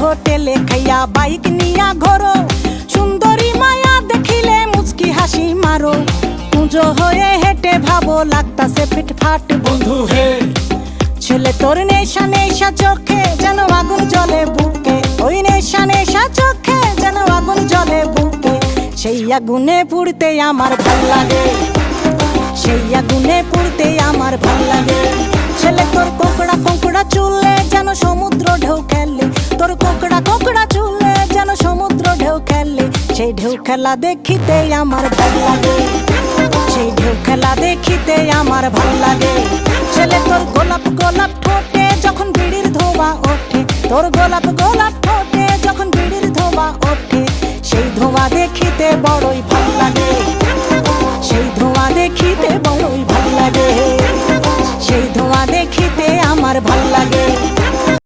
হোটেলে খাইয়া বাইক নিয়া ঘোরো, সুন্দরী মায়া দেখিলে মুচকি হাসি মারো, পুজো হয়ে হেঁটে ভাবো লাগতাছে ফিটফাট বন্ধু হে। ছেলে তোর নেশা নেশা চোখে যেন আগুন জ্বলে বুকে, ওই নেশা নেশা চোখে যেন আগুন জ্বলে বুকে, সেই আগুনে পুড়তে আমার ভাল লাগে, সেই আগুনে পুড়তে আমার ভাল লাগে। ছেলে তোর কোকড়া কোকড়া চুলে যেন সমুদ্র ঢেউ খেলে, তোর কোকড়া কোকড়া চুলে যেন সমুদ্র ঢেউ খেলে, সেই ঢেউ খেলা দেখিতে আমার ভাল লাগে, সেই ঢেউ খেলা দেখিতে আমার ভাল লাগে। ছেলে তোর গোলাপ গোলাপ ঠোঁটে যখন বিড়ির ধোঁয়া ওঠে, তোর গোলাপ গোলাপ ঠোঁটে যখন বিড়ির ধোঁয়া ওঠে, সেই ধোঁয়া দেখিতে বড়ই ভাল লাগে, সেই ধোঁয়া দেখিতে বড়ই ভাল লাগে, সেই ধোঁয়া দেখিতে আমার ভাল লাগে।